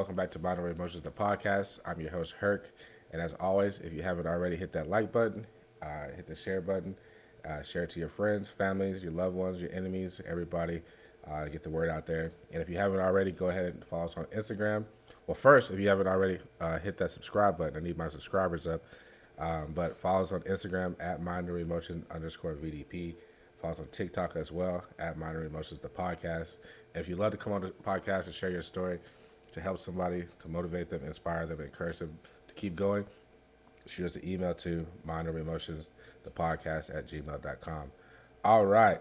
welcome back to Binary Emotions, the podcast. I'm your host, Herc. And as always, if you haven't already, hit that like button, hit the share button, share it to your friends, families, your loved ones, your enemies, everybody. Get the word out there. And if you haven't already, go ahead and follow us on Instagram. Well, first, if you haven't already, hit that subscribe button. I need my subscribers up. But follow us on Instagram at @MinorEmotion_VDP. Follow us on TikTok as well at Minor Emotions, the podcast. And if you'd love to come on the podcast and share your story to help somebody, to motivate them, inspire them, encourage them to keep going, shoot us an email to minoremotionsthepodcast@gmail.com. All right.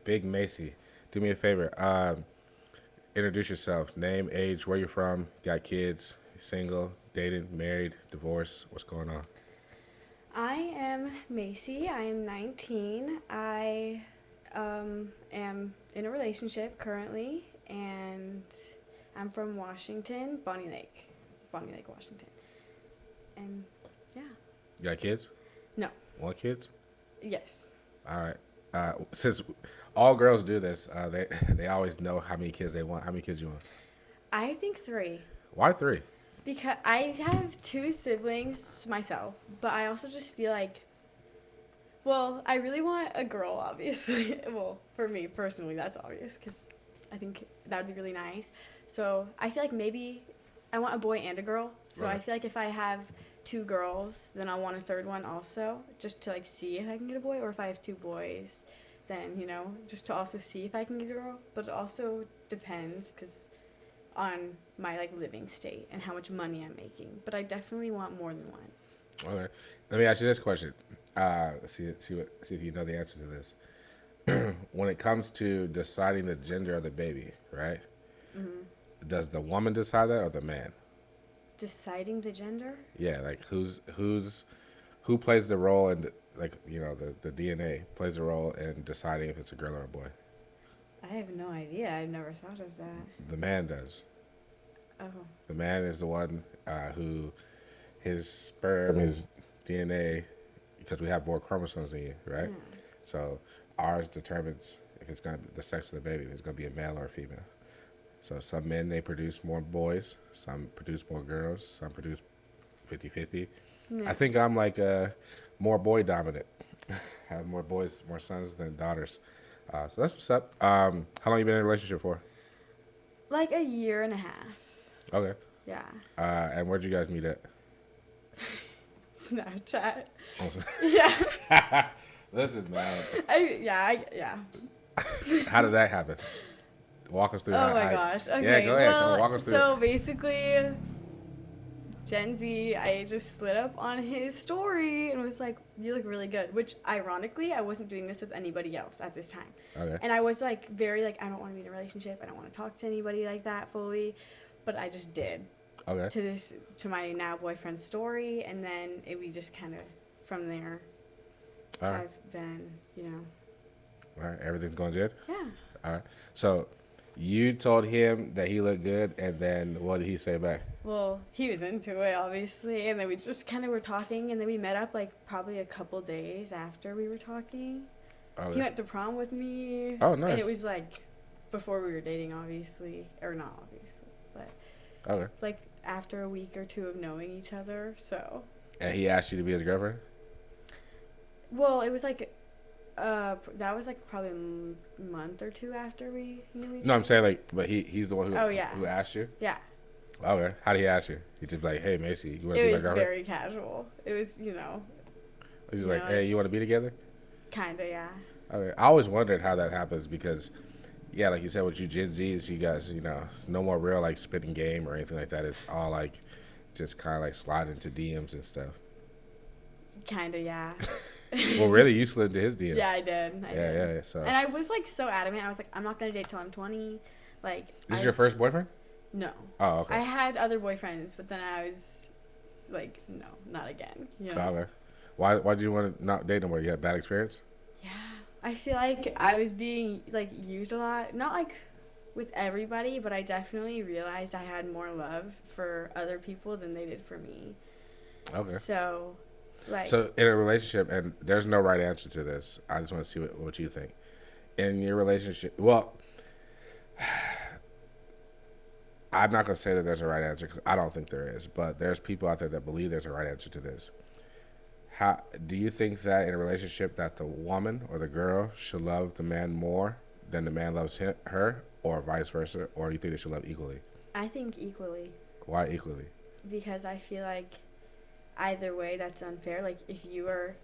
Big Macie, do me a favor. Introduce yourself. Name, age, where you're from, got kids, single, dated, married, divorced. What's going on? I am Macie. I am 19. I am in a relationship currently, and I'm from Washington, Bonnie Lake, Washington. And yeah. You got kids? No. Want kids? Yes. All right. Since all girls do this, they always know how many kids they want. How many kids you want? I think 3. Why 3? Because I have 2 siblings myself, but I also just feel like, well, I really want a girl, obviously. Well, for me personally, that's obvious because I think that would be really nice. So I feel like maybe I want a boy and a girl. So Right. I feel like if I have 2 girls, then I'll want a third one also, just to like see if I can get a boy. Or if I have 2 boys, then, just to also see if I can get a girl. But it also depends on my living state and how much money I'm making. But I definitely want more than one. Okay. Let me ask you this question. See if you know the answer to this. When it comes to deciding the gender of the baby, right? Mm-hmm. Does the woman decide that or the man? Deciding the gender? Yeah, like who plays the role in the DNA plays a role in deciding if it's a girl or a boy? I have no idea. I've never thought of that. The man does. Oh. The man is the one who his sperm, his DNA, because we have more chromosomes than you, right? Yeah. So ours determines if it's going to be the sex of the baby, if it's going to be a male or a female. So some men, they produce more boys, some produce more girls, some produce 50-50. Yeah. I think I'm more boy dominant. I have more boys, more sons than daughters. So that's what's up. How long you been in a relationship for? Like a year and a half. Okay. Yeah. And where'd you guys meet at? Snapchat. Awesome. Yeah. Listen, man. Yeah. How did that happen? Walk us through. Oh my gosh. Okay. Yeah, go ahead. Well, Walk us through. so basically, Gen Z, I just slid up on his story and was like, "You look really good." Which, ironically, I wasn't doing this with anybody else at this time. Okay. And I was very I don't want to be in a relationship. I don't want to talk to anybody like that fully. But I just did. Okay. To my now boyfriend's story, and then we just kind of from there. All right. I've been, All right. Everything's going good? Yeah. All right. So you told him that he looked good, and then what did he say back? Well, he was into it, obviously, and then we just kind of were talking, and then we met up probably a couple days after we were talking. Okay. He went to prom with me. Oh, nice. And it was before we were dating, obviously, or not obviously, but Okay. After a week or 2 of knowing each other, so. And he asked you to be his girlfriend? Well, it was that was probably a month or 2 after we knew each other. No, I'm saying but he's the one Oh, yeah. who asked you? Yeah. Okay. How did he ask you? He just hey, Macie, you want to be my It was girlfriend? very casual. It was, He's just hey, you want to be together? Kinda, yeah. Okay. I always wondered how that happens because, yeah, like you said, with you Gen Zs, you guys, it's no more real spitting game or anything like that. It's all just kind of slide into DMs and stuff. Kinda, yeah. Well, really, you slid into his DM. Yeah, I did. Yeah. So. And I was so adamant. I was I'm not gonna date till I'm 20. This is your first boyfriend? No. Oh, okay. I had other boyfriends, but then I was no, not again. Oh, okay. Why did you want to not date no more? You had bad experience? Yeah, I feel like I was being used a lot. Not with everybody, but I definitely realized I had more love for other people than they did for me. Okay. So. So in a relationship, and there's no right answer to this. I just want to see what you think. In your relationship, well, I'm not gonna say that there's a right answer because I don't think there is, but there's people out there that believe there's a right answer to this. How do you think that in a relationship that the woman or the girl should love the man more than the man loves her, or vice versa, or do you think they should love equally? I think equally. Why equally? Because I feel like either way that's unfair. Like if you are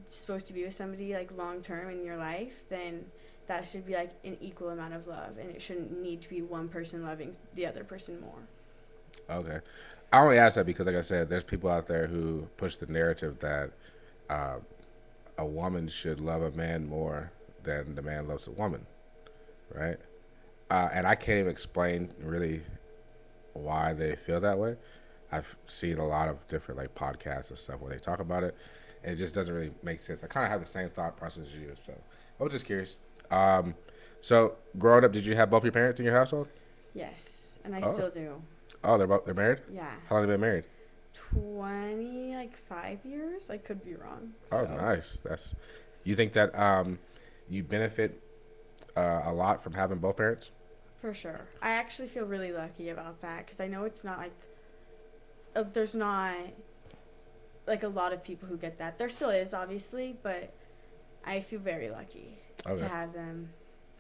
supposed to be with somebody like long term in your life, then that should be like an equal amount of love, and it shouldn't need to be one person loving the other person more. Okay, I only ask that because, like I said, there's people out there who push the narrative that uh, a woman should love a man more than the man loves a woman, right? And I can't even explain really why they feel that way. I've seen a lot of different like podcasts and stuff where they talk about it, and it just doesn't really make sense. I kind of have the same thought process as you, so I was just curious. Um, so growing up, did you have both your parents in your household? Yes, and I Oh, still do. oh, they're married. Yeah. How long have they been married? 5 years. I could be wrong. Oh, So. nice. That's. You think that you benefit a lot from having both parents? For sure. I actually feel really lucky about that because I know it's not like there's not like a lot of people who get that. There still is, obviously, but I feel very lucky Okay. to have them.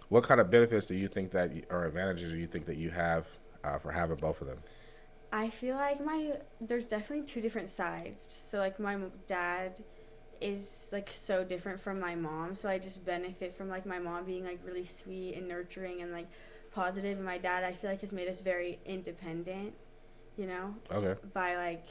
What kind of benefits do you think that, or advantages do you think that you have for having both of them? I feel like there's definitely two different sides. So like my dad is like so different from my mom, so I just benefit from like my mom being like really sweet and nurturing and like positive, and my dad I feel like has made us very independent, you know, Okay. by like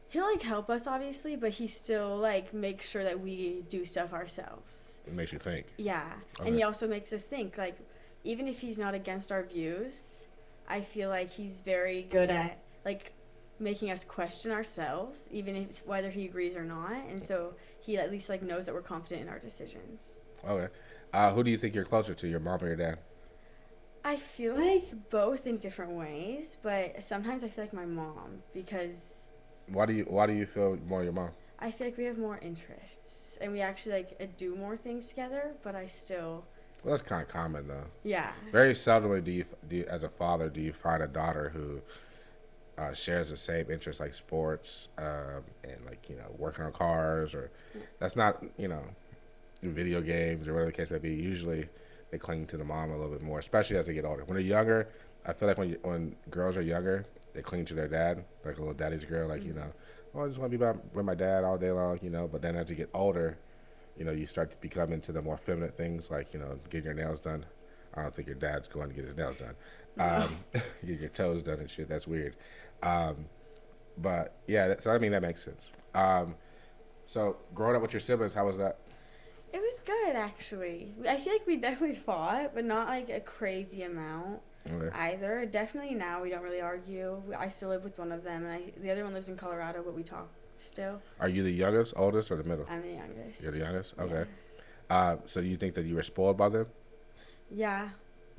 he'll like help us obviously, but he still like makes sure that we do stuff ourselves. It makes you think. Yeah. Okay. And he also makes us think, like, even if he's not against our views, I feel like he's very good at like making us question ourselves, even if whether he agrees or not, and so he at least like knows that we're confident in our decisions. Okay. Who do you think you're closer to, your mom or your dad? I feel like both in different ways, but sometimes I feel like my mom because Why do you feel more your mom? I feel like we have more interests and we actually like do more things together, but I still Well, that's kind of common though. yeah. Very seldomly do you, as a father, do you find a daughter who shares the same interests like sports and like working on cars, or that's not video games or whatever the case may be. Usually they cling to the mom a little bit more, especially as they get older. When they're younger, I feel like when girls are younger, they cling to their dad, like a little daddy's girl, like oh, I just want to be with my dad all day long, But then as you get older, you start to become into the more feminine things, like getting your nails done. I don't think your dad's going to get his nails done. Get your toes done and shit. That's weird. But yeah, so I mean that makes sense. So growing up with your siblings, how was that? It was good, actually. I feel like we definitely fought, but not like a crazy amount Okay. either. Definitely now we don't really argue. I still live with one of them, and the other one lives in Colorado, but we talk still. Are you the youngest, oldest, or the middle? I'm the youngest. You're the youngest. Yeah. Okay. So you think that you were spoiled by them? Yeah,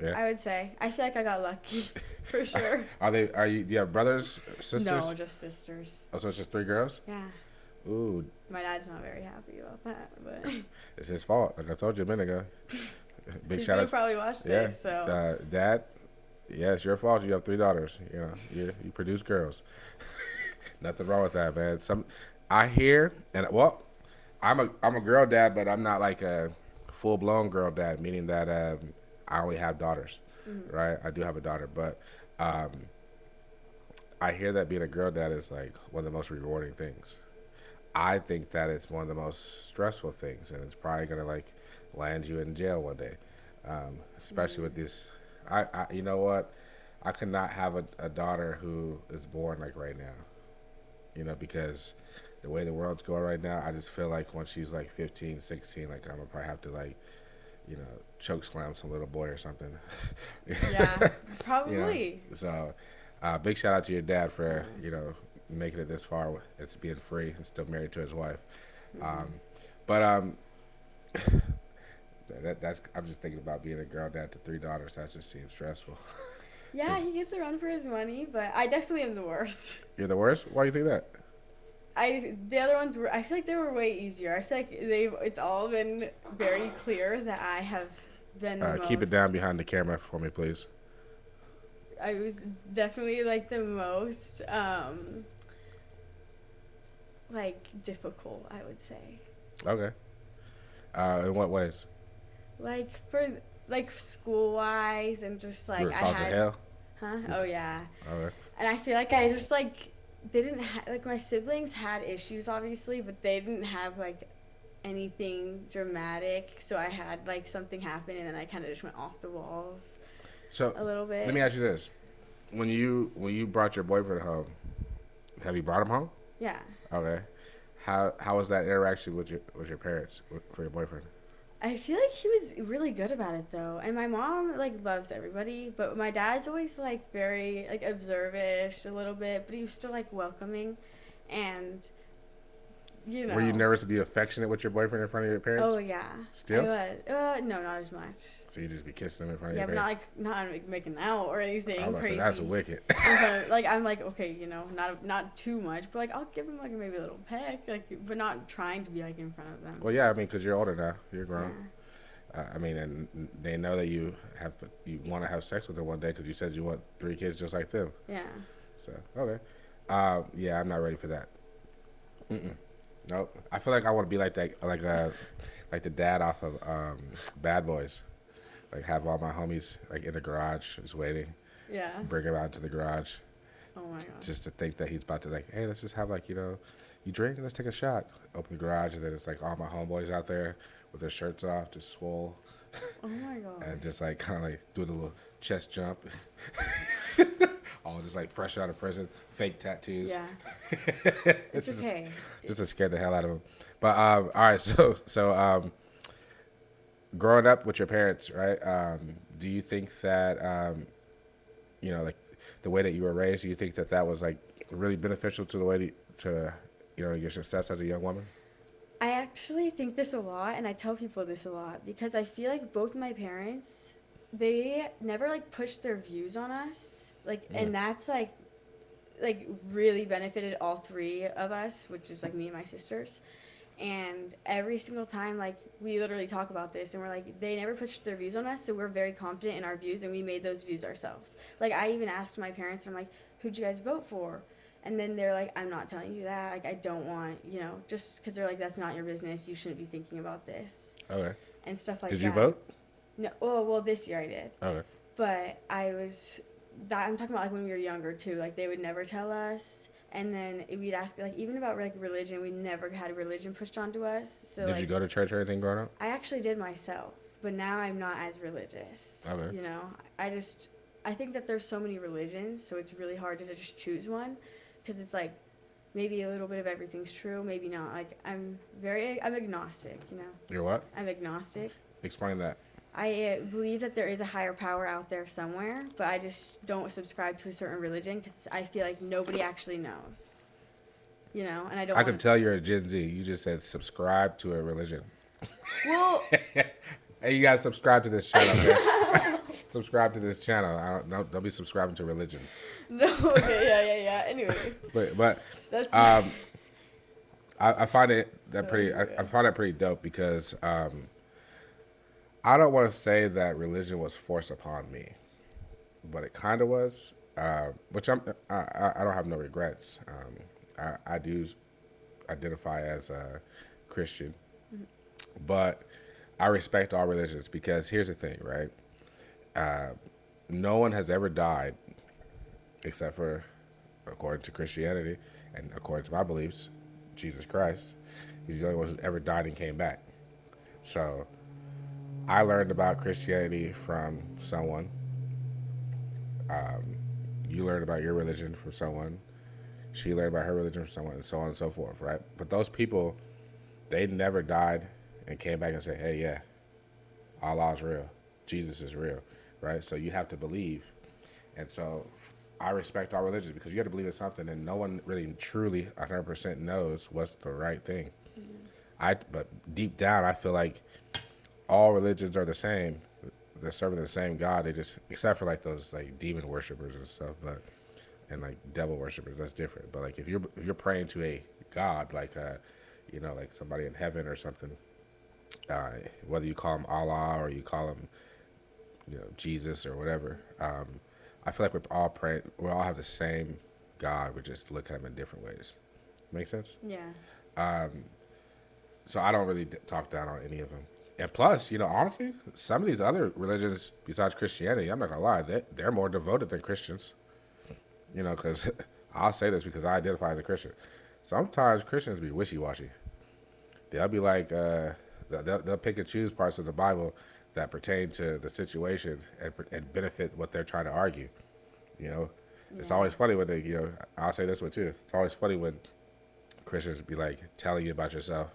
Yeah. I would say. I feel like I got lucky, for sure. Do you have brothers, sisters? No, just sisters. Oh, so it's just 3 girls? Yeah. Ooh, My dad's not very happy about that, but it's his fault. Like I told you a minute ago. Big he's shout gonna out. probably watch Yeah. this, so. Dad, yeah, it's your fault. You have 3 daughters. You produce girls. Nothing wrong with that, man. I hear, and well, I'm a girl dad, but I'm not like a full blown girl dad, meaning that I only have daughters, right? I do have a daughter, but I hear that being a girl dad is like one of the most rewarding things. I think that it's one of the most stressful things, and it's probably gonna like land you in jail one day, especially with this. You know what? I could not have a daughter who is born like right now, because the way the world's going right now, I just feel like once she's like 15, 16, like I'm gonna probably have to like, choke slam some little boy or something. Yeah, probably. So, big shout out to your dad for making it this far. It's being free and still married to his wife. But that's I'm just thinking about being a girl dad to 3 daughters. That just seems stressful. Yeah, he gets to run for his money, but I definitely am the worst. You're the worst? Why do you think that? The other ones were, I feel like they were way easier. I feel like it's all been very clear that I have been the most. Keep it down behind the camera for me, please. I was definitely like the most like difficult, I would say. Okay. In what ways? Like for like school wise and just You like were I causing had, hell? huh? Oh yeah. Okay. And I feel like I just like they didn't like my siblings had issues obviously, but they didn't have like anything dramatic. So I had like something happen and then I kind of just went off the walls So a little let bit. me ask you this: when you brought your boyfriend home, have you brought him home? Yeah. Okay. How was that interaction with your parents for your boyfriend? I feel like he was really good about it though. And my mom like loves everybody, but my dad's always like very like observish a little bit, but he was still like welcoming and you Were you know. nervous to be affectionate with your boyfriend in front of your parents? Oh yeah. Still? I was. No, not as much. So you just be kissing them in front of Yeah, your but parents? not like making out or I anything was about to say crazy. that's wicked. In front of, like I'm like okay, you know, not too much, but like I'll give him like maybe a little peck, like but not trying to be like in front of them. Well, yeah, I mean, because you're older now, you're Yeah. grown. I mean, and they know that you want to have sex with them one day because you said you want 3 kids just like them. Yeah. So okay, yeah, I'm not ready for that. Mm-mm. Nope. I feel like I want to be like that, like the dad off of Bad Boys. Like have all my homies like in the garage just waiting, Yeah. bring him out to the garage, Oh my god. just to think that he's about to like, hey, let's just have like you drink, let's take a shot. Open the garage and then it's like all my homeboys out there with their shirts off, just swole, Oh my god. and just like kind of like doing a little chest jump, all just like fresh out of prison, fake tattoos. Yeah. It's It's just, okay. just to scare the hell out of them. But all right, so growing up with your parents, right? Do you think that like the way that you were raised, do you think that that was like really beneficial to the way to your success as a young woman? I actually think this a lot, and I tell people this a lot because I feel like both my parents, they never like pushed their views on us, like, and that's like really benefited all three of us, which is like me and my sisters. And every single time, like, we literally talk about this, and we're like, they never pushed their views on us, so we're very confident in our views, and we made those views ourselves. Like, I even asked my parents, I'm like, who'd you guys vote for? And then they're like, I'm not telling you that. Like, I don't want, just because they're like, that's not your business. You shouldn't be thinking about this. Okay. And stuff like that. Did you vote? No. Well, this year I did. Okay. But I'm talking about, like, when we were younger, too. Like, they would never tell us. And then we'd ask, like, even about, like, religion, we never had religion pushed onto us. So, Did you go to church or anything growing up? I actually did myself, but now I'm not as religious. Okay. I think that there's so many religions, so it's really hard to just choose one, because it's, like, maybe a little bit of everything's true, maybe not. Like, I'm agnostic, You're what? I'm agnostic. Explain that. I believe that there is a higher power out there somewhere, but I just don't subscribe to a certain religion because I feel like nobody actually knows. And I don't. I can tell you're a Gen Z. You just said subscribe to a religion. Well, Hey, you guys subscribe to this channel, man. Subscribe to this channel. Don't be subscribing to religions. no. Okay. Yeah. Anyways, But that's. I find it that That pretty. was good. I find it pretty dope because I don't want to say that religion was forced upon me, but it kind of was. Which I don't have no regrets. I do identify as a Christian, but I respect all religions because here's the thing, right? No one has ever died except for, according to Christianity and according to my beliefs, Jesus Christ. He's the only one who's ever died and came back. So I learned about Christianity from someone. You learned about your religion from someone. She learned about her religion from someone, and so on and so forth, right? But those people, they never died and came back and said, hey, yeah, Allah is real. Jesus is real, right? So you have to believe. And so I respect all religions because you have to believe in something, and no one really truly 100% knows what's the right thing. But deep down, I feel like all religions are the same. They're serving the same God. They just, except for like those like demon worshipers and stuff, and like devil worshipers, that's different. But like if you're praying to a God, like like somebody in heaven or something, whether you call him Allah or you call him, Jesus or whatever, I feel like we're all praying. We all have the same God. We just look at him in different ways. Make sense? Yeah. So I don't really talk down on any of them. And plus, honestly, some of these other religions besides Christianity, I'm not gonna lie, they're more devoted than Christians. Because I'll say this because I identify as a Christian. Sometimes Christians be wishy-washy. They'll be like, they'll pick and choose parts of the Bible that pertain to the situation and benefit what they're trying to argue. It's Yeah. always funny when I'll say this one too. It's always funny when Christians be like telling you about yourself,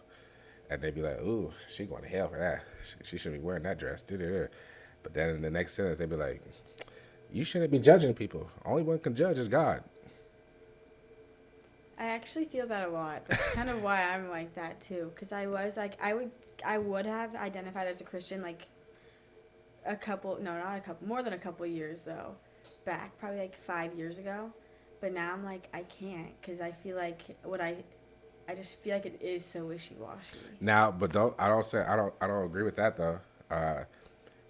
and they be like, "Ooh, she going to hell for that. She shouldn't be wearing that dress." But then in the next sentence, they be like, "You shouldn't be judging people. Only one can judge is God." I actually feel that a lot. That's kind of why I'm like that too. Because I was like, I would have identified as a Christian like more than a couple years though, back probably like 5 years ago. But now I'm like, I can't because I feel like I just feel like it is so wishy-washy. Now, but I don't agree with that though.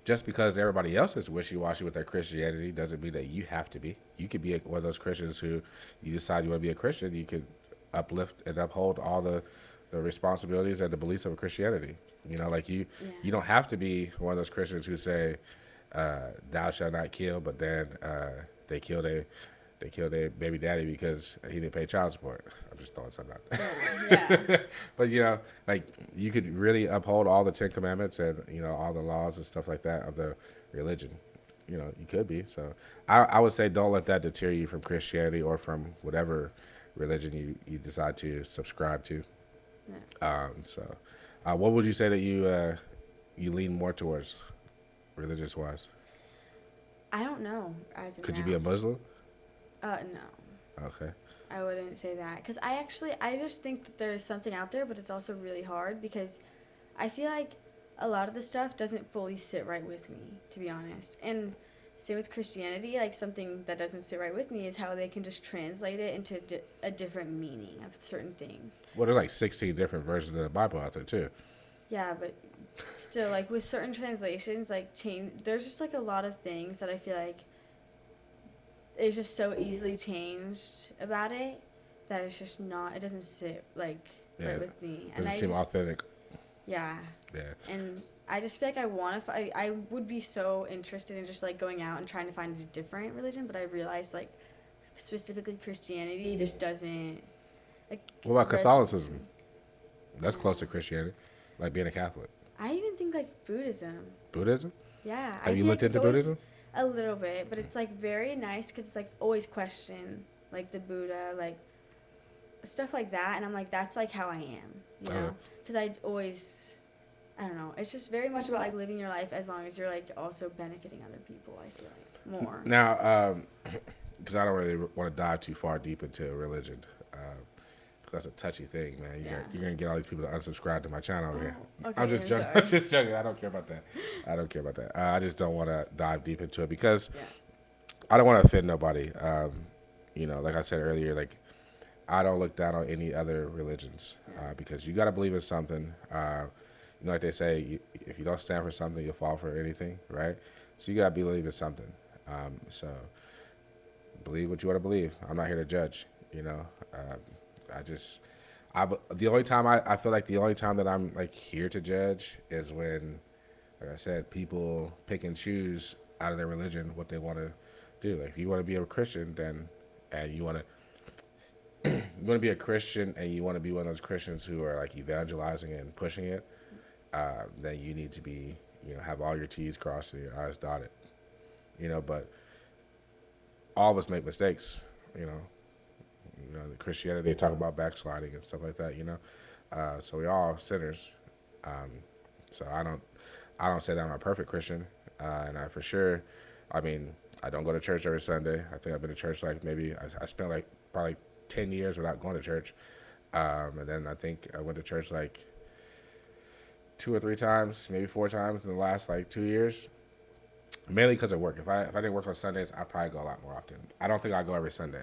Just because everybody else is wishy-washy with their Christianity doesn't mean that you have to be. You could be one of those Christians who you decide you want to be a Christian. You could uplift and uphold all the responsibilities and the beliefs of Christianity. Like you don't have to be one of those Christians who say, "Thou shalt not kill," but then they kill their baby daddy because he didn't pay child support. I'm just throwing something out there. Yeah. But like you could really uphold all the Ten Commandments and all the laws and stuff like that of the religion. You could be. So I would say don't let that deter you from Christianity or from whatever religion you decide to subscribe to. Yeah. What would you say that you lean more towards, religious wise? I don't know. As of Could now. you be a Muslim? No. Okay. I wouldn't say that because I just think that there's something out there, but it's also really hard because I feel like a lot of the stuff doesn't fully sit right with me, to be honest. And same with Christianity, like something that doesn't sit right with me is how they can just translate it into a different meaning of certain things. Well, there's like 16 different versions of the Bible out there too. Yeah, but still, like with certain translations, like there's just like a lot of things that I feel like it's just so easily changed about it that it's just not. It doesn't sit like right with me. Doesn't seem authentic. Yeah. Yeah. And I just feel like I would be so interested in just like going out and trying to find a different religion, but I realized like specifically Christianity just doesn't like. What about Catholicism? That's close to Christianity, like being a Catholic. I even think like Buddhism. Buddhism? Yeah. Have you looked into Buddhism? A little bit, but it's like very nice because it's like always question like the Buddha, like stuff like that, and I'm like that's like how I am, because I don't know, it's just very much about like living your life as long as you're like also benefiting other people. I feel like more now because I don't really want to dive too far deep into religion. That's a touchy thing, man. You're gonna get all these people to unsubscribe to my channel over here. Okay, I'm just joking. I'm just joking. I don't care about that. I just don't want to dive deep into it because I don't want to offend nobody. Like I said earlier, like I don't look down on any other religions because you got to believe in something. Like they say, if you don't stand for something, you'll fall for anything, right? So you got to believe in something. So believe what you want to believe. I'm not here to judge. The only time I feel like the only time that I'm like here to judge is when, like I said, people pick and choose out of their religion what they want to do. Like if you want to be a Christian, and you want to be a Christian and you want to be one of those Christians who are like evangelizing and pushing it, then you need to be, have all your T's crossed and your I's dotted. But all of us make mistakes, the Christianity, they talk about backsliding and stuff like that, so we're all sinners. So I don't say that I'm a perfect Christian. And I for sure, I don't go to church every Sunday. I think I've been to church like maybe, I spent like probably 10 years without going to church. And then I think I went to church like 2 or 3 times, maybe 4 times in the last like 2 years. Mainly because of work. If I didn't work on Sundays, I'd probably go a lot more often. I don't think I'd go every Sunday.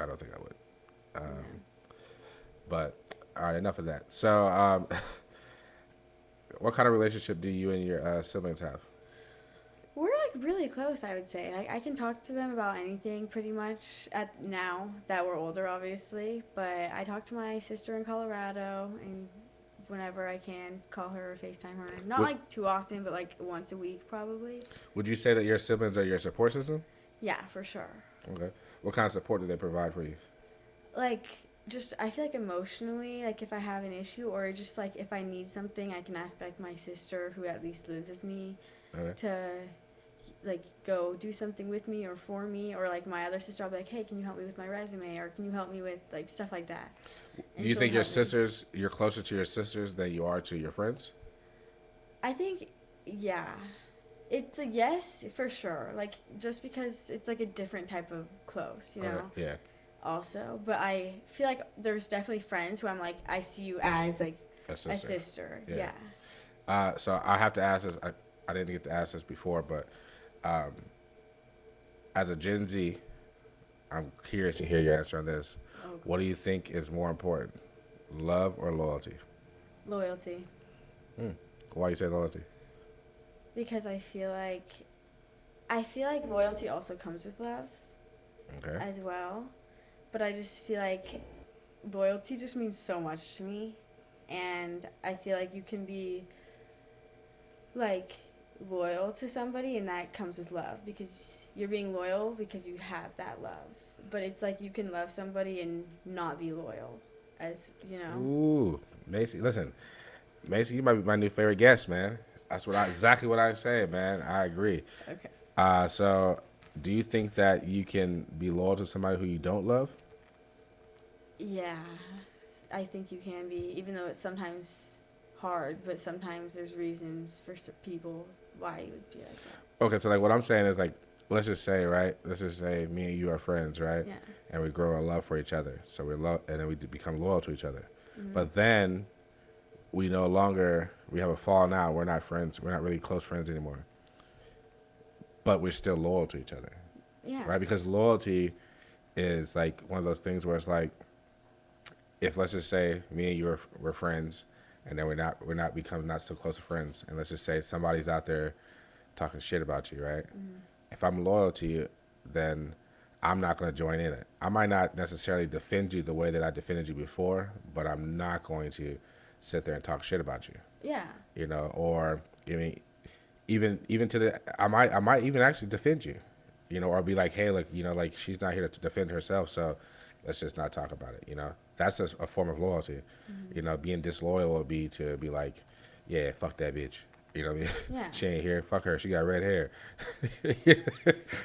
I don't think I would. But all right, enough of that. So, what kind of relationship do you and your siblings have? we're like really close, I would say. Like I can talk to them about anything pretty much at now that we're older, obviously. But I talk to my sister in Colorado, and whenever I can, call her or FaceTime her. Not Would, like too often, but like once a week probably. would you say that your siblings are your support system? Yeah, for sure. Okay. What kind of support do they provide for you? Like just I feel like emotionally, like if I have an issue or just like if I need something, I can ask like my sister who at least lives with me Okay. to like go do something with me or for me, or like my other sister I'll be like, hey, can you help me with my resume, or can you help me with like stuff like that. And Do you she'll think your help me. sisters, you're closer to your sisters than you are to your friends? I think yeah, it's a yes for sure, like just because it's like a different type of close, you know. Okay. Yeah. Also, but I feel like there's definitely friends who I'm like, I see you as like A a sister. sister. Yeah. Yeah. So I have to ask this. I didn't get to ask this before, but um, as a Gen Z, I'm curious to hear your answer on this. Oh, What do you think is more important, love or loyalty? loyalty. Why you say loyalty? Because I feel like loyalty also comes with love Okay. as well. But I just feel like loyalty just means so much to me. And I feel like you can be like loyal to somebody and that comes with love because you're being loyal because you have that love. But it's like you can love somebody and not be loyal, as you know. Ooh, Macie, listen, Macie, you might be my new favorite guest, man. That's exactly what I say, man. I agree. Okay. So do you think that you can be loyal to somebody who you don't love? Yeah, I think you can be, even though it's sometimes hard, but sometimes there's reasons for people why you would be like that. Okay, so like what I'm saying is like, let's just say, right? Let's just say me and you are friends, right? Yeah. And we grow a love for each other. So and then we become loyal to each other. Mm-hmm. But then we no longer, we have a falling out. We're not friends. We're not really close friends anymore. But we're still loyal to each other, Yeah. right? Because loyalty is like one of those things where it's like, if let's just say me and you we're friends, and then we're not become not so close friends, and let's just say somebody's out there talking shit about you, right? Mm-hmm. If I'm loyal to you, then I'm not going to join in it. I might not necessarily defend you the way that I defended you before, but I'm not going to sit there and talk shit about you. Yeah. You know, or I mean, even to the I might even actually defend you, you know, or be like, hey, look, you know, like she's not here to defend herself, so let's just not talk about it. You know, that's a form of loyalty. Mm-hmm. You know, being disloyal would be to be like, yeah, fuck that bitch. You know what I mean? Yeah. She ain't here. Fuck her. She got red hair.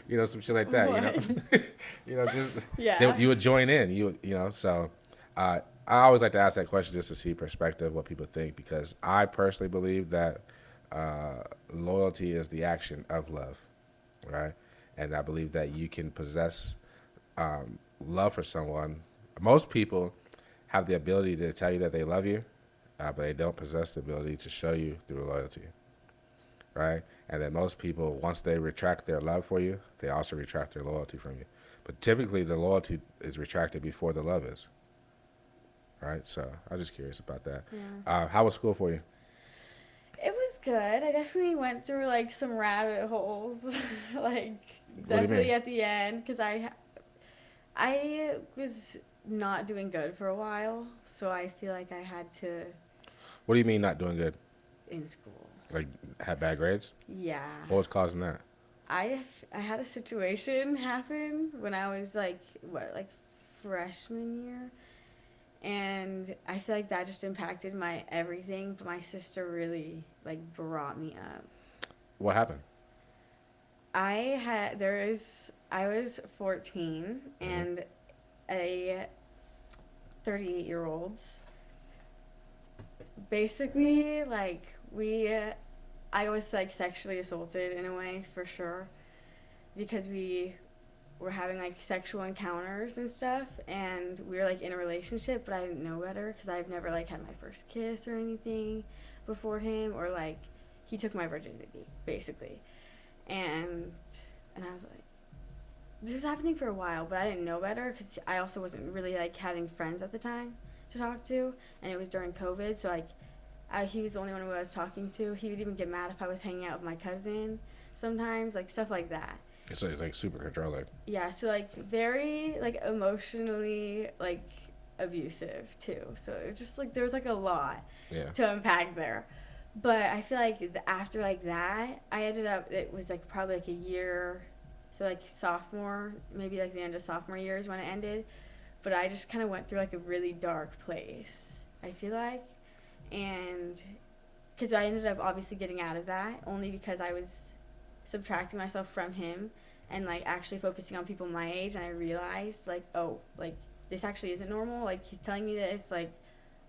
You know, some shit like that. You know, you know, just Yeah. you would join in. You know. So, I always like to ask that question just to see perspective, what people think, because I personally believe that loyalty is the action of love, right? And I believe that you can possess love for someone. Most people have the ability to tell you that they love you, but they don't possess the ability to show you through loyalty, right? And then most people, once they retract their love for you, they also retract their loyalty from you. But typically, the loyalty is retracted before the love is, right? So I was just curious about that. Yeah. How was school for you? It was good. I definitely went through like some rabbit holes, like do you definitely mean? at the end, because I was not doing good for a while, so I feel like I had to What do you mean not doing good? in school. Like, had bad grades? Yeah. What was causing that? I had a situation happen when I was like freshman year, and I feel like that just impacted my everything. But my sister really like brought me up. What happened? I was 14 and a 38-year-old. Basically, like I was like sexually assaulted in a way for sure, because we were having like sexual encounters and stuff, and we were like in a relationship, but I didn't know better because I've never like had my first kiss or anything before him, or like he took my virginity basically, and I was like, this was happening for a while, but I didn't know better because I also wasn't really like having friends at the time to talk to, and it was during COVID, so like he was the only one who I was talking to. He would even get mad if I was hanging out with my cousin. sometimes, like stuff like that. It's like super controlling. Yeah, so like very like emotionally like abusive too. So it just like there was like a lot Yeah. to unpack there. But I feel like after like that, I ended up it was like probably like a year, so like sophomore, maybe like the end of sophomore year is when it ended. But I just kind of went through like a really dark place, I feel like. And because I ended up obviously getting out of that only because I was subtracting myself from him and like actually focusing on people my age, and I realized like, oh, like this actually isn't normal. Like he's telling me this like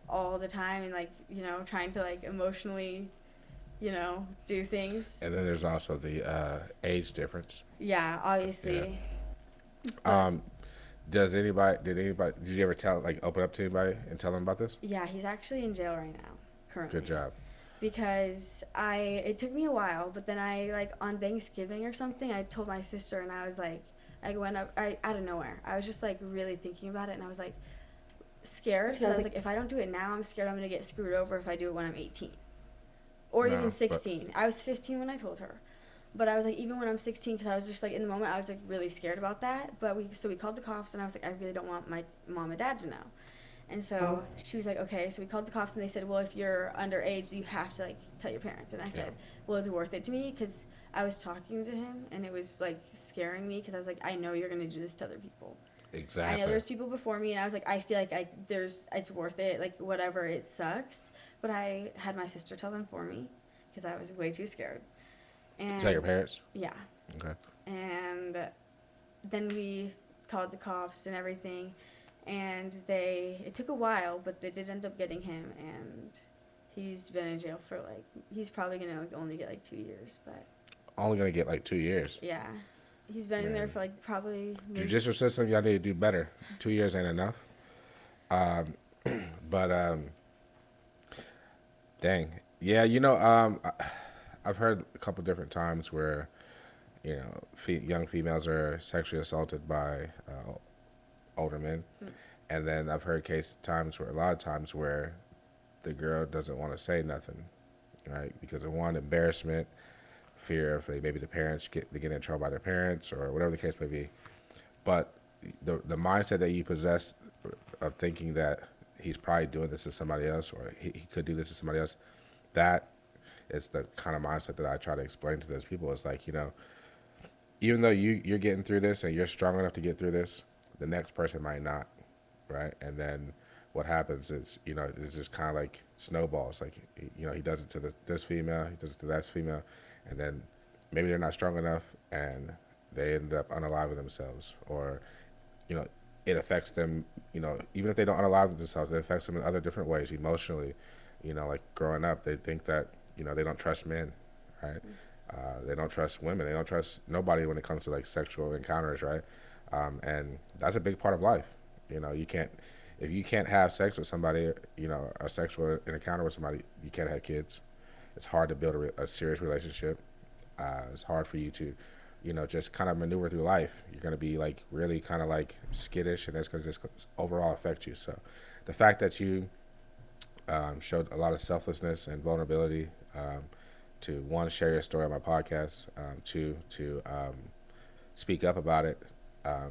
all the time, and like, you know, trying to like emotionally, you know, do things. And then there's also the age difference. Yeah, Yeah. obviously. But Um, did you ever open up to anybody and tell them about this? yeah, he's actually in jail right now, currently. Good job. Because it took me a while, but then I like on Thanksgiving or something, I told my sister, and I was like, I went up out of nowhere. I was just like really thinking about it, and I was like scared because I was like, if I don't do it now, I'm scared I'm gonna get screwed over if I do it when I'm 18 or No, even 16. I was 15 when I told her, but I was like, even when I'm 16, because I was just like in the moment, I was like really scared about that. But we called the cops, and I was like, I really don't want my mom and dad to know. And so she was like, okay. So we called the cops, and they said, well, if you're underage, you have to, like, tell your parents. And I said, well, is it worth it to me? Because I was talking to him, and it was, like, scaring me because I was like, I know you're going to do this to other people. Exactly. I know there's people before me, and I was like, I feel like it's worth it. Like, whatever, it sucks. But I had my sister tell them for me because I was way too scared. And Tell your parents? Yeah. Okay. And then we called the cops and everything. And it took a while, but they did end up getting him, and he's been in jail for like, he's probably gonna only get like 2 years, but. Only gonna get like 2 years. Yeah. He's been in there for like probably. Judicial system, y'all need to do better. 2 years ain't enough. But dang. Yeah, you know, I've heard a couple different times where, you know, young females are sexually assaulted by older men. And then I've heard a lot of times where the girl doesn't want to say nothing, right? Because of one, embarrassment, fear of maybe the parents get in trouble by their parents or whatever the case may be. But the mindset that you possess of thinking that he's probably doing this to somebody else, or he could do this to somebody else, that is the kind of mindset that I try to explain to those people. It's like, you know, even though you're getting through this and you're strong enough to get through this, the next person might not, right? And then what happens is, you know, it's just kind of like snowballs. Like, you know, he does it to this female, he does it to that female, and then maybe they're not strong enough and they end up unaliving themselves, or, you know, it affects them, you know, even if they don't unalive themselves, it affects them in other different ways emotionally. You know, like growing up, they think that, you know, they don't trust men, right? They don't trust women. They don't trust nobody when it comes to like sexual encounters, right? And that's a big part of life. You know, if you can't have sex with somebody, you know, a sexual encounter with somebody, you can't have kids. It's hard to build a serious relationship. It's hard for you to, you know, just kind of maneuver through life. You're going to be like really kind of like skittish, and it's going to just overall affect you. So the fact that you showed a lot of selflessness and vulnerability to, one, share your story on my podcast, two, to speak up about it,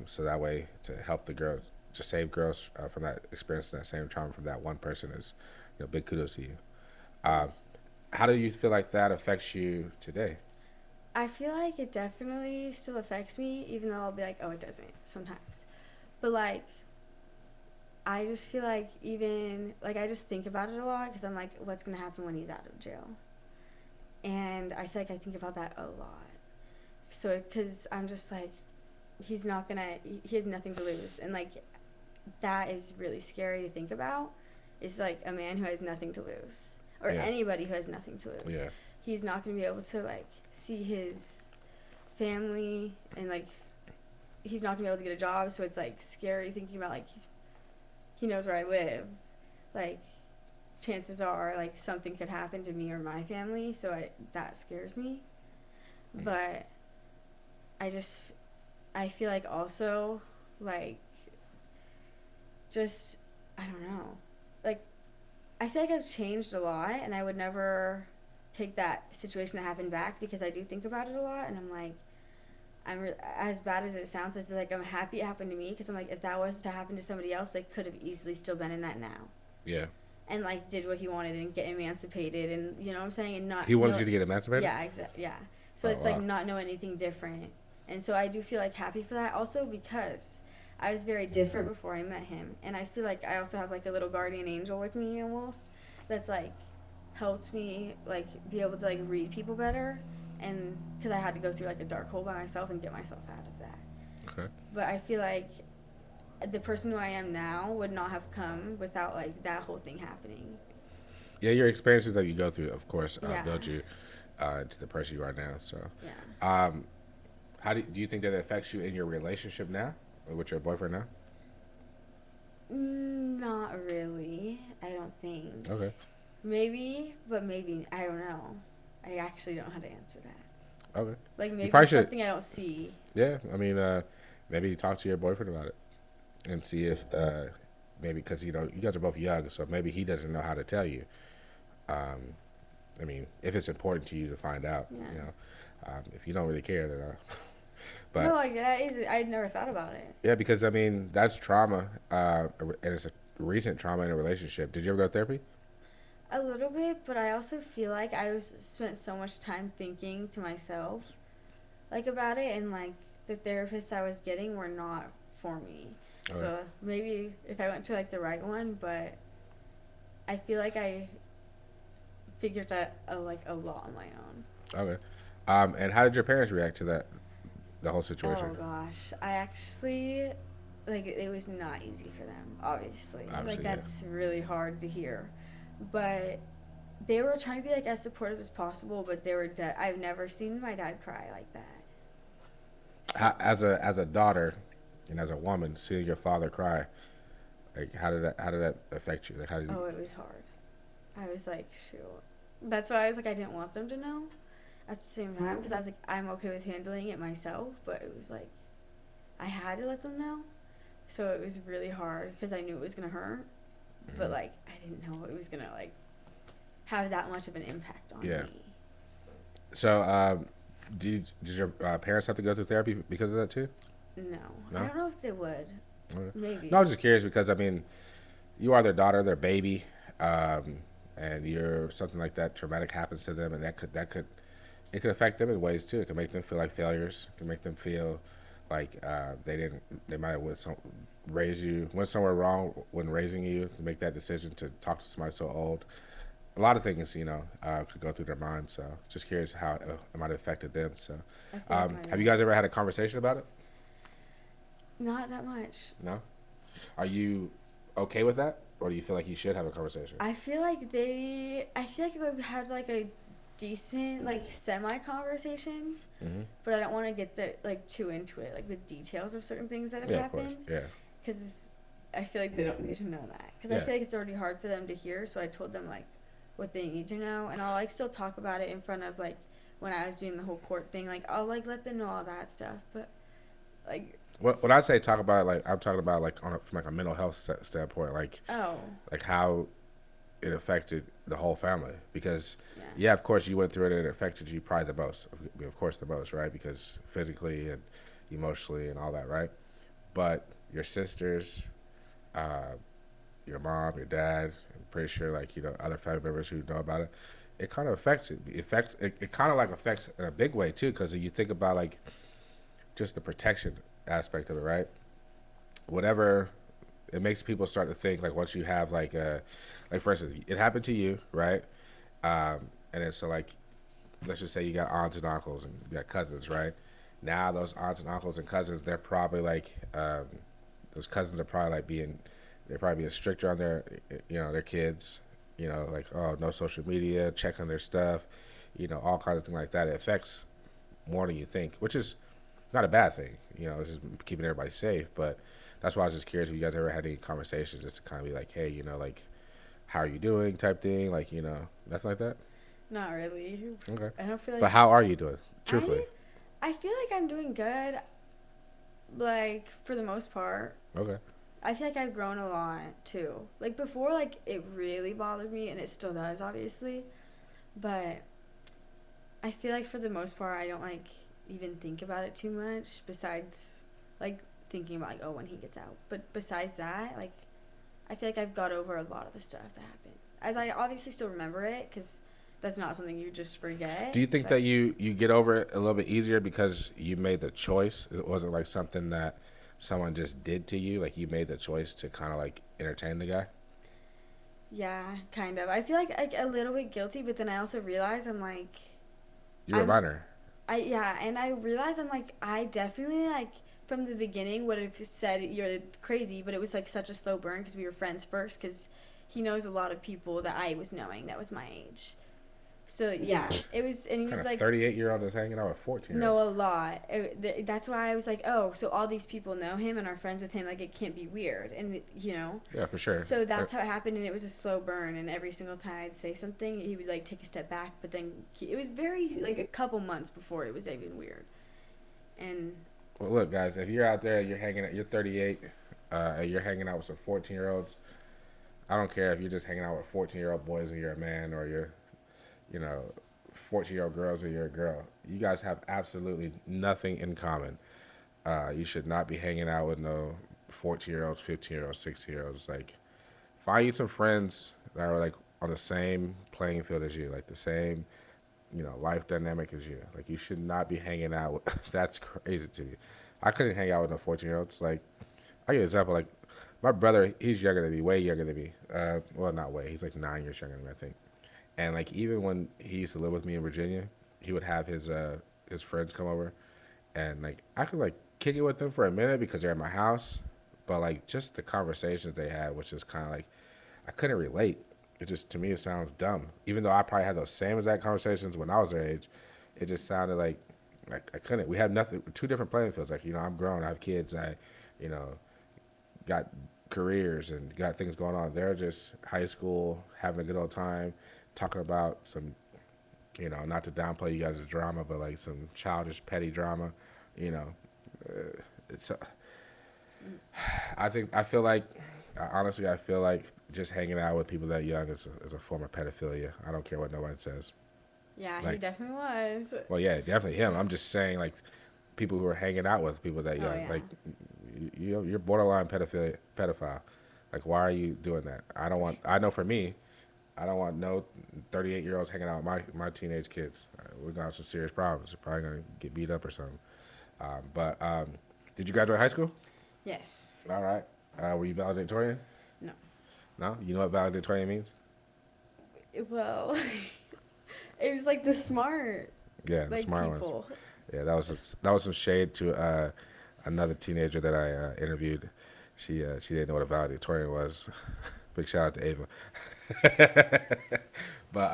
so that way to help the girls, to save girls from that experience, that same trauma from that one person is, you know, big kudos to you. How do you feel like that affects you today? I feel like it definitely still affects me, even though I'll be like, oh, it doesn't sometimes. But like, I just feel like even, like, I just think about it a lot because I'm like, what's going to happen when he's out of jail? And I feel like I think about that a lot. So, because I'm just like, he has nothing to lose. And like, that is really scary to think about. It's like a man who has nothing to lose. Or anybody who has nothing to lose. Yeah. He's not going to be able to like see his family, and like, he's not going to be able to get a job. So it's like scary thinking about like, he knows where I live. Like, chances are, like, something could happen to me or my family, so that scares me. But I feel like also, like, just, I don't know. Like, I feel like I've changed a lot, and I would never take that situation that happened back because I do think about it a lot, and I'm like, as bad as it sounds, it's like I'm happy it happened to me because I'm like, if that was to happen to somebody else, they could have easily still been in that now. Yeah. And like did what he wanted and get emancipated, and you know what I'm saying, and not. He wanted you to get emancipated. Yeah, exactly. Yeah. So it's like not know anything different, and so I do feel like happy for that. Also because I was very different before I met him, and I feel like I also have like a little guardian angel with me almost, that's like helped me like be able to like read people better, and because I had to go through like a dark hole by myself and get myself out of that. Okay. But I feel like the person who I am now would not have come without like that whole thing happening. Yeah, your experiences that you go through, of course, Yeah. build you into the person you are now. So, Yeah. how do you think that it affects you in your relationship now, with your boyfriend now? Not really. I don't think. Okay. Maybe, but maybe I don't know. I actually don't know how to answer that. Okay. Like maybe probably it's something I don't see. Yeah, I mean, maybe talk to your boyfriend about it and see if maybe because you guys are both young, so maybe he doesn't know how to tell you. I mean, if it's important to you to find out, Yeah. if you don't really care, then. But no, like that is. I'd never thought about it. yeah, because I mean that's trauma, and it's a recent trauma in a relationship. Did you ever go to therapy? A little bit, but I also feel like spent so much time thinking to myself, like about it, and like the therapists I was getting were not for me. Okay. So maybe if I went to like the right one, but I feel like I figured that like a lot on my own. Okay. And how did your parents react to that, the whole situation? Oh gosh, I actually like it was not easy for them. Obviously like that's really hard to hear, but they were trying to be like as supportive as possible. But they were I've never seen my dad cry like that. So. As a daughter, and as a woman, seeing your father cry, like how did that affect you? Like how did you? Oh, it was hard. I was like, shoot. That's why I was like, I didn't want them to know. At the same time, because I was like, I'm okay with handling it myself, but it was like, I had to let them know. So it was really hard because I knew it was gonna hurt, but like I didn't know it was gonna like have that much of an impact on me. So, did your parents have to go through therapy because of that too? No? I don't know if they would. Okay. Maybe. No, I'm just curious because I mean, you are their daughter, their baby, and you're something like that traumatic happens to them, and that could. It could affect them in ways too. It can make them feel like failures. It can make them feel like they might have went somewhere wrong when raising you to make that decision to talk to somebody so old. A lot of things, could go through their mind. So just curious how it might have affected them. So, have you guys ever had a conversation about it? Not that much. No? Are you okay with that? Or do you feel like you should have a conversation? I feel like we've had like a decent like semi conversations, but I don't want to get too into it, like the details of certain things that have happened. Of course. Yeah. Because I feel like they don't need to know that. Because I feel like it's already hard for them to hear. So I told them like what they need to know, and I'll like still talk about it in front of like when I was doing the whole court thing. Like I'll like let them know all that stuff, but like. When I say talk about it, like I'm talking about like from like a mental health standpoint, like like how it affected the whole family. Because of course you went through it and it affected you probably the most. Of course the most, right? Because physically and emotionally and all that, right? But your sisters, your mom, your dad, I'm pretty sure like other family members who know about it, it kind of affects it. It kind of like affects in a big way too, because you think about like just the protection aspect of it, right? Whatever, it makes people start to think like once you have like for instance, it happened to you, right? And then so like let's just say you got aunts and uncles and you got cousins, right? Now those aunts and uncles and cousins, they're probably like those cousins are probably like they're probably being stricter on their kids, like no social media, check on their stuff, all kinds of things like that. It affects more than you think, which is not a bad thing, it's just keeping everybody safe. But that's why I was just curious if you guys ever had any conversations just to kind of be like, hey, like, how are you doing type thing, like, nothing like that? Not really. Okay. I don't feel like. But how are you doing, truthfully? I feel like I'm doing good, like, for the most part. Okay. I feel like I've grown a lot, too. Like, before, like, it really bothered me, and it still does, obviously. But I feel like for the most part, I don't like even think about it too much. Besides, like thinking about like, oh, when he gets out. But besides that, like, I feel like I've got over a lot of the stuff that happened. As I obviously still remember it, because that's not something you just forget. Do you think but that you get over it a little bit easier because you made the choice? It wasn't like something that someone just did to you. Like you made the choice to kind of like entertain the guy. Yeah, kind of. I feel like a little bit guilty, but then I also realize I'm like, You're a minor. and I realize I'm like, I definitely like from the beginning would have said you're crazy, but it was like such a slow burn because we were friends first because he knows a lot of people that I was knowing that was my age. So yeah, it was, and he was like 38-year-old is hanging out with 14. no, a lot. That's why I was like, oh, so all these people know him and are friends with him. Like, it can't be weird. And, you know. Yeah, for sure. So that's how it happened, and it was a slow burn. And every single time I'd say something, he would, like, take a step back. But then it was very, like, a couple months before it was even weird. And. Well, look, guys, if you're out there, you're 38, you're hanging out with some 14-year-olds. I don't care if you're just hanging out with 14-year-old boys and you're a man, or you're, 14-year-old girls or you're a girl. You guys have absolutely nothing in common. You should not be hanging out with no 14-year-olds, 15-year-olds, 16-year-olds. Like, find you some friends that are like on the same playing field as you, like the same, life dynamic as you. Like, you should not be hanging out with. That's crazy to me. I couldn't hang out with no 14-year-olds. Like, I give an example. Like, my brother, he's younger than me, way younger than me. Well, not way. He's like 9 years younger than me, I think. And like even when he used to live with me in Virginia, he would have his friends come over, and like I could like kick it with them for a minute because they're at my house, but like just the conversations they had, which is kind of like I couldn't relate. It just to me it sounds dumb. Even though I probably had those same exact conversations when I was their age, it just sounded like I couldn't. We have nothing. Two different playing fields. Like I'm grown. I have kids. I, got careers and got things going on. They're just high school, having a good old time. Talking about some, not to downplay you guys' drama, but like some childish, petty drama, it's. I feel like just hanging out with people that young is a form of pedophilia. I don't care what nobody says. Yeah, like, he definitely was. Well, yeah, definitely him. I'm just saying, like, people who are hanging out with people that young, yeah. like, you're borderline pedophile. Like, why are you doing that? I know for me. I don't want no 38-year-olds hanging out with my teenage kids. We're gonna have some serious problems. We're probably gonna get beat up or something. But did you graduate high school? Yes. All right. Were you valedictorian? No. No? You know what valedictorian means? Well, it was like the smart. Yeah, the like smart people. ones. Yeah, that was some shade to another teenager that I interviewed. She didn't know what a valedictorian was. Big shout out to Ava. But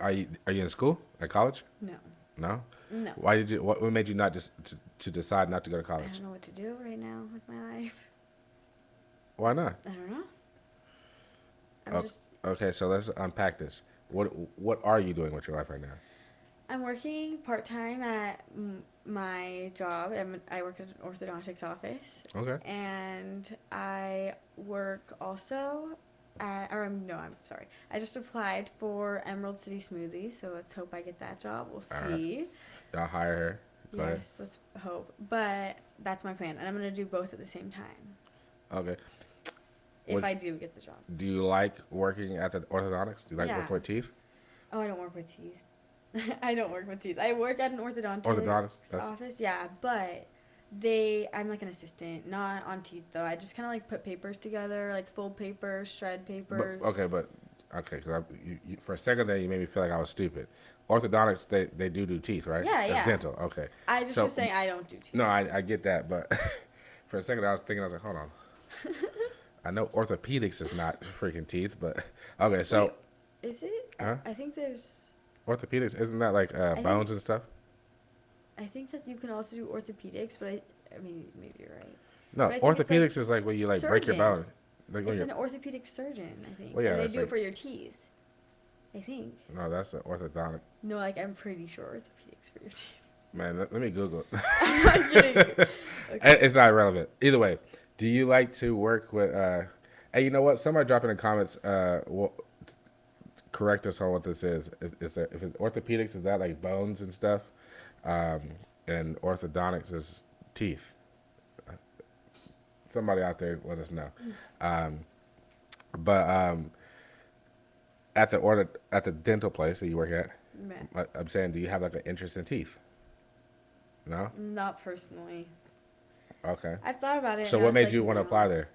are you in school at college? No. No. No. Why did you? What made you not just to decide not to go to I college? don't know what to do right now with my life. Why not? I don't know. Okay, so let's unpack this. What are you doing with your life right now? I'm working part-time at my job. I work at an orthodontics office. Okay. And I work also I'm sorry. I just applied for Emerald City Smoothie, so let's hope I get that job. We'll see. Right. Y'all hire her. Go ahead. Let's hope. But that's my plan, and I'm going to do both at the same time. Okay. If I do get the job. Do you like working at the orthodontics? Do you like working with teeth? Oh, I don't work with teeth. I don't work with teeth. I work at an orthodontist office. Yeah, but I'm like an assistant, not on teeth though. I just kind of like put papers together, like fold papers, shred papers. Okay. Cause for a second there, you made me feel like I was stupid. Orthodontics, they do teeth, right? Yeah, That's dental. Okay. I just was saying I don't do teeth. No, I get that, but for a second I was like, hold on. I know orthopedics is not freaking teeth, but okay. So wait, is it? Huh? I think there's. Orthopedics, isn't that like bones and stuff? I think that you can also do orthopedics, but I mean, maybe you're right. No, orthopedics is like when you like break your bone. Like it's an orthopedic surgeon, I think. Well, yeah, and they do it for your teeth. I think. No, that's an orthodontic. No, like I'm pretty sure orthopedics for your teeth. Man, let me Google it. I'm not kidding. Okay. It's not relevant. Either way, do you like to work with? Hey, you know what? Somebody drop in the comments. correct us on what this is. If it's orthopedics, is that like bones and stuff? Um, and orthodontics is teeth. Somebody out there, let us know. Um, but at the dental place that you work at, Meh. I'm saying, do you have like an interest in teeth? No. Not personally. Okay. I've thought about it. So And I what was made like, you want to no. apply there?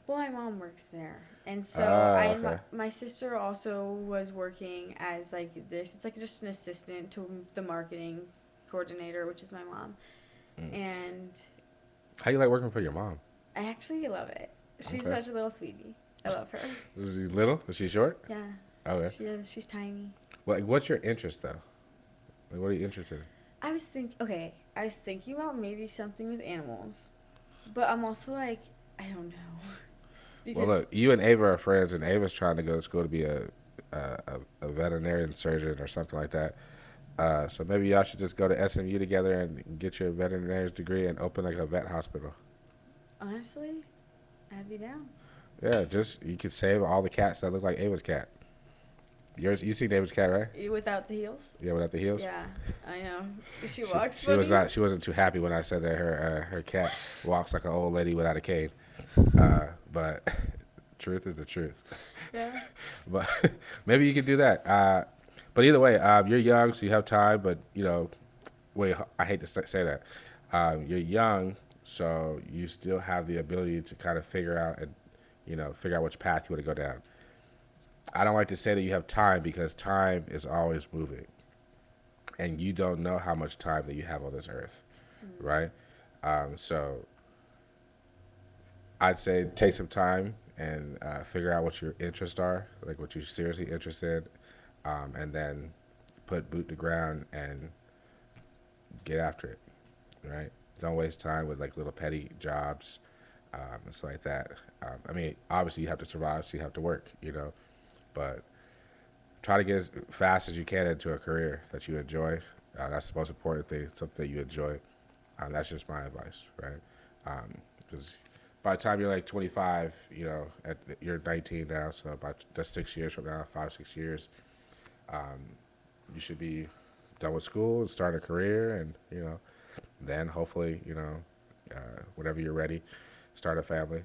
Well, my mom works there, and so Okay. my sister also was working as like this. It's like just an assistant to the marketing coordinator, which is my mom, and How you like working for your mom? I actually love it. She's Okay. such a little sweetie. I love her. Is she little? Is she short? Yeah, Okay. she is. She's tiny. Like, what's your interest though? Like, what are you interested in? I was thinking about maybe something with animals, but I'm also like, I don't know. Well, look, you and Ava are friends, and Ava's trying to go to school to be a veterinarian surgeon or something like that. So maybe y'all should just go to SMU together and get your veterinarian's degree and open like a vet hospital. Honestly, I'd be down. Yeah, just you could save all the cats that look like Ava's cat. You seen Ava's cat, right? Without the heels. Yeah, without the heels. Yeah, I know. She walks. She was funny. not. She wasn't too happy when I said that her cat walks like an old lady without a cane. But truth is the truth. Yeah. But maybe you could do that. But either way, you're young, so you have time. But wait, I hate to say that. You're young, so you still have the ability to kind of figure out which path you want to go down. I don't like to say that you have time because time is always moving, and you don't know how much time that you have on this earth, right? So I'd say take some time and figure out what your interests are, like what you're seriously interested in, and then put boot to ground and get after it, right? Don't waste time with like little petty jobs and stuff like that. I mean, obviously you have to survive, so you have to work, but try to get as fast as you can into a career that you enjoy. That's the most important thing, something that you enjoy. That's just my advice, right? Because by the time you're like 25, you're 19 now, so about that's 6 years from now, 5-6 years, you should be done with school and start a career, and then hopefully, whenever you're ready, start a family.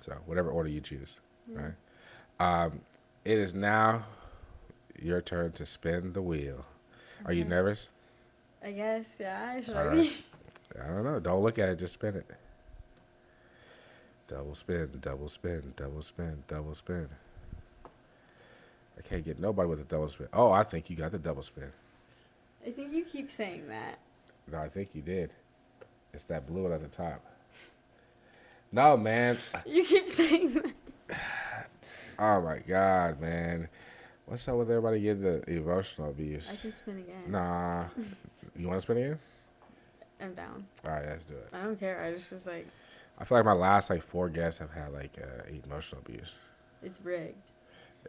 So whatever order you choose, right? It is now your turn to spin the wheel. Are you Okay. nervous? I guess, yeah. Should All I right. be? I don't know. Don't look at it. Just spin it. Double spin, double spin, double spin, double spin. I can't get nobody with a double spin. Oh, I think you got the double spin. I think you keep saying that. No, I think you did. It's that blue one at the top. No, man. You keep saying that. Oh, my God, man. What's up with everybody getting the emotional I abuse? can spin again. Nah. You want to spin again? I'm down. All right, let's do it. I don't care. I just was like, I feel like my last 4 guests have had emotional abuse. it's rigged.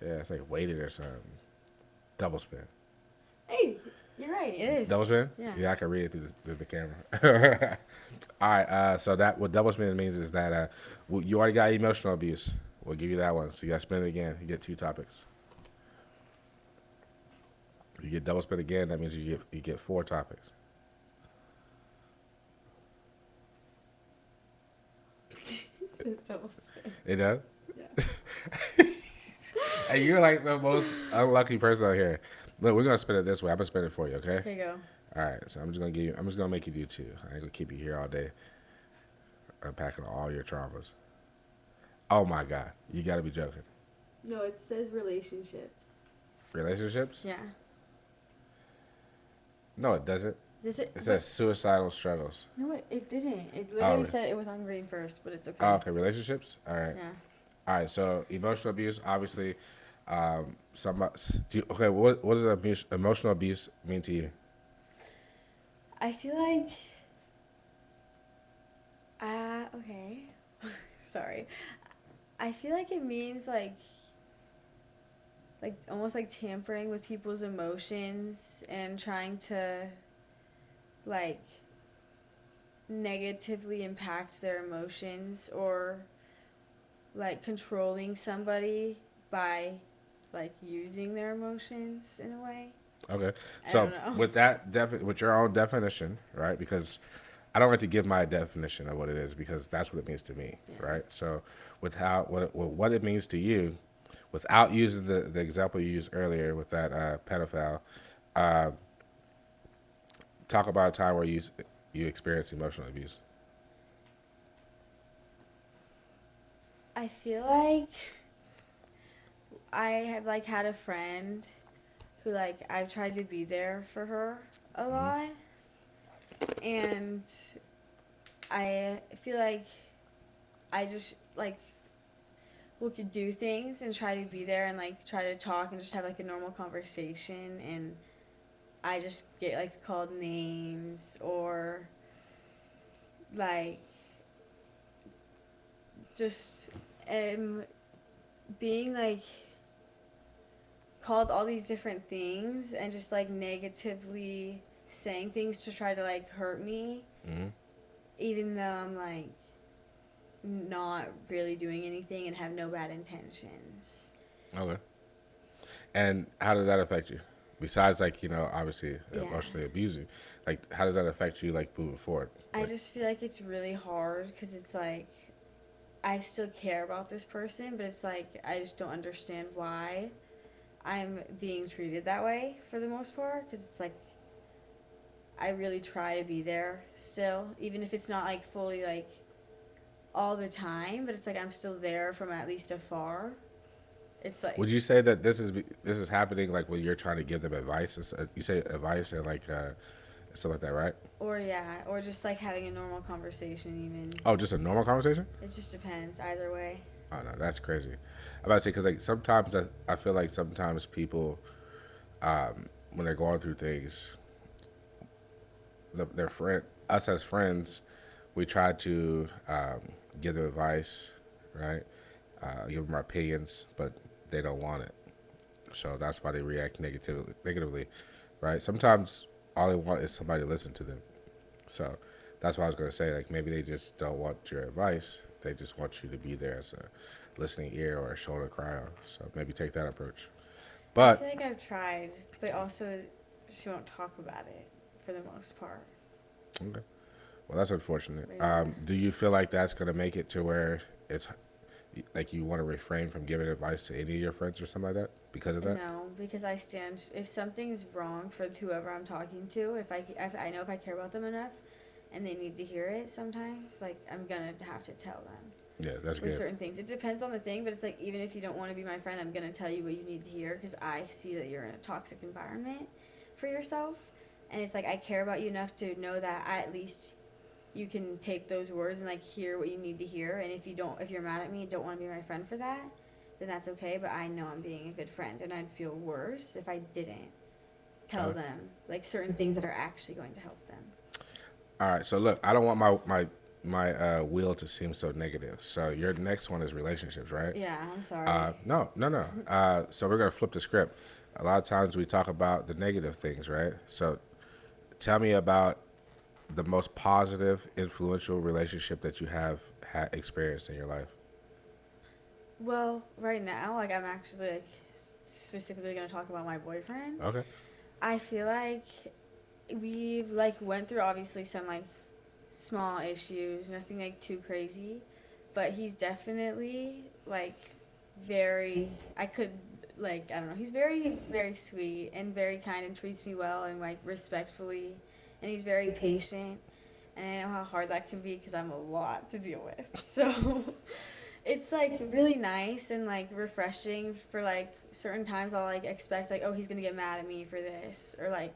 Yeah, it's like weighted or something. Double spin. Hey, you're right. It is. Double spin? Yeah. Yeah, I can read it through the camera. All right, so what double spin means is that you already got emotional abuse. We'll give you that one. So you got to spin it again. You get 2 topics. You get double spin again, that means you get 4 topics. It says double spin. It does? Yeah. Hey, you're like the most unlucky person out here. Look, we're gonna spin it this way. I'm gonna spin it for you, okay? Okay, go. All right. So I'm just gonna make you do 2. I ain't gonna keep you here all day unpacking all your traumas. Oh my God, you gotta be joking. No, it says relationships. Relationships? Yeah. No, it doesn't. Does it? It says suicidal struggles. No, it didn't. It literally really? said it was on green first, but it's okay. Oh, okay, relationships. All right. Yeah. All right. So emotional abuse, obviously. What does emotional abuse mean to you? I feel like. Okay. Sorry. I feel like it means like almost like tampering with people's emotions and trying to like negatively impact their emotions, or like controlling somebody by like using their emotions in a way. Okay. I don't So know. with that with your own definition, right? Because I don't like to give my definition of what it is because that's what it means to me, Yeah. right? So with how what it means to you, without using the example you used earlier with that pedophile, uh, talk about a time where you experienced emotional abuse. I feel like I have like had a friend who like I've tried to be there for her a Mm-hmm. lot, and I feel like I just like we could do things and try to be there and like try to talk and just have like a normal conversation, and I just get like called names or like just being like called all these different things and just like negatively saying things to try to like hurt me, Mm-hmm. even though I'm like not really doing anything and have no bad intentions. Okay. And how does that affect you? Besides, like, obviously Yeah. emotionally abusing, like, how does that affect you, like, moving forward? I Like, just feel like it's really hard because it's like I still care about this person, but it's like I just don't understand why I'm being treated that way for the most part, because it's like I really try to be there still, even if it's not like fully like all the time, but it's like I'm still there from at least afar. It's like, would you say that this is happening, like, when you're trying to give them advice? You say advice and, like, stuff like that, right? or yeah, or just like having a normal conversation even. Oh, just a normal conversation? It just depends either way. Oh, no, that's crazy. I'm about to say, because, like, sometimes I feel like sometimes people, when they're going through things, their friend, us as friends, we try to give them advice, right? Give them our opinions, but they don't want it. So that's why they react negatively, right? Sometimes all they want is somebody to listen to them. So that's what I was going to say. Like, maybe they just don't want your advice. They just want you to be there as a listening ear or a shoulder to cry on. So maybe take that approach. I feel But like I've tried, but also she won't talk about it for the most part. okay, well, that's unfortunate. Yeah. Do you feel like that's going to make it to where it's like you want to refrain from giving advice to any of your friends or something like that because of that? No, because I stand. If something's wrong for whoever I'm talking to, if I know if I care about them enough, and they need to hear it, sometimes like I'm gonna have to tell them Yeah, that's with good. certain things. It depends on the thing, but it's like even if you don't want to be my friend, I'm gonna tell you what you need to hear because I see that you're in a toxic environment for yourself, and it's like I care about you enough to know that at least you can take those words and like hear what you need to hear. And if you're mad at me and don't want to be my friend for that, then that's okay. But I know I'm being a good friend, and I'd feel worse if I didn't tell them like certain things that are actually going to help them. All right, so look, I don't want my wheel to seem so negative. So your next one is relationships, right? Yeah, I'm sorry. No, no, no. So we're gonna flip the script. A lot of times we talk about the negative things, right? So tell me about the most positive, influential relationship that you have had experienced in your life. Well, right now, like I'm actually like specifically gonna talk about my boyfriend. Okay. I feel like we've like went through obviously some like small issues, nothing like too crazy, but he's definitely like very. I could like I don't know. He's very sweet and very kind and treats me well and like respectfully, and he's very patient. And I know how hard that can be because I'm a lot to deal with. So it's like really nice and like refreshing for like certain times I'll like expect like, oh, he's gonna get mad at me for this, or like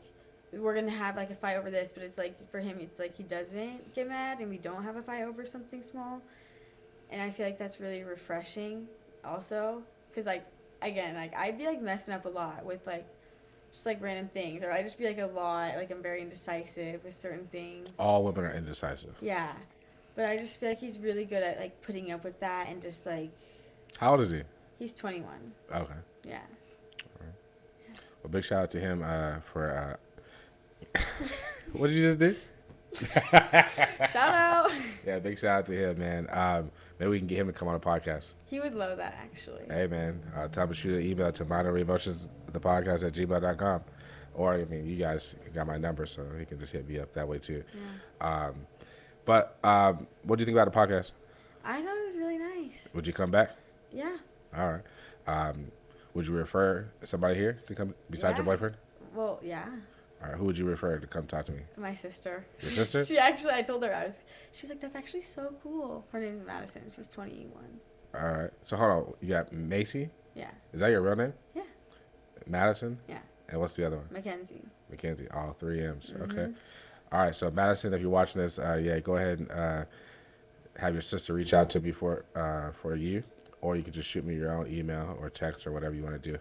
we're gonna have like a fight over this, but it's like for him it's like he doesn't get mad and we don't have a fight over something small. And I feel like that's really refreshing also because like again like I'd be like messing up a lot with like just like random things, or I just be like a lot like I'm very indecisive with certain things. All women are indecisive. Yeah, but I just feel like he's really good at like putting up with that and just like How old is he? he's 21. Okay. Yeah. Well, big shout out to him for. What did you just do? Shout out. Yeah, big shout out to him, man. Maybe we can get him to come on a podcast. He would love that, actually. Hey, man, tell him to shoot an email to minoryemotionsthepodcast@gmail.com. Or, I mean, you guys got my number, so he can just hit me up that way, too. Yeah. What do you think about the podcast? I thought it was really nice. Would you come back? Yeah. All right. Would you refer somebody here to come besides your boyfriend? Well, yeah. All right. Who would you refer to come talk to me? My sister. Your sister? I told her she was like, that's actually so cool. Her name's Madison. She's 21. All right. So hold on. You got Macie? Yeah. Is that your real name? Yeah. Madison? Yeah. And what's the other one? Mackenzie. Mackenzie. All 3 M's. Mm-hmm. Okay. All right. So Madison, if you're watching this, go ahead and have your sister reach out to me for you, or you can just shoot me your own email or text or whatever you want to do.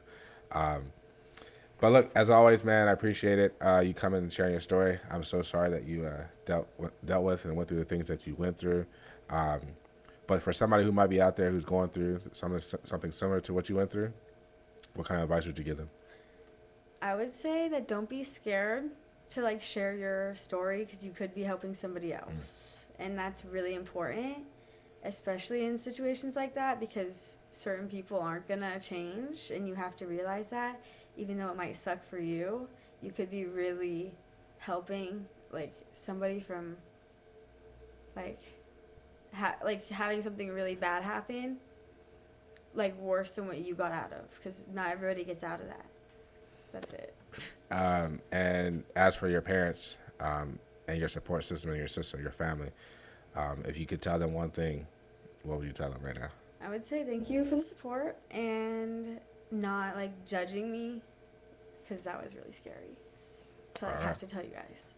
But look, as always, man, I appreciate it. You coming and sharing your story. I'm so sorry that you dealt with and went through the things that you went through. But for somebody who might be out there who's going through something similar to what you went through, what kind of advice would you give them? I would say that don't be scared to like share your story, because you could be helping somebody else. And that's really important, especially in situations like that, because certain people aren't going to change, and you have to realize that. Even though it might suck for you, you could be really helping like somebody from like having something really bad happen, like worse than what you got out of, because not everybody gets out of that. That's it. And as for your parents and your support system and your sister, your family, if you could tell them one thing, what would you tell them right now? I would say thank you for the support and not like judging me, because that was really scary to like have to tell you guys.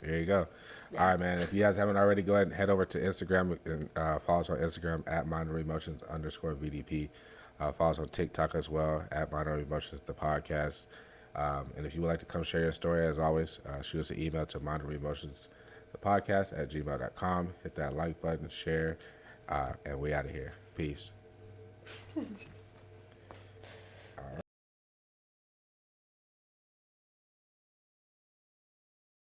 There you go. Yeah. All right, man. If you guys haven't already, go ahead and head over to Instagram and follow us on Instagram at @minoryemotions_VDP. Follow us on TikTok as well at @minoryemotions the podcast. And if you would like to come share your story, as always, shoot us an email to minoryemotionsthepodcast@gmail.com. Hit that like button, share, and we out of here. Peace.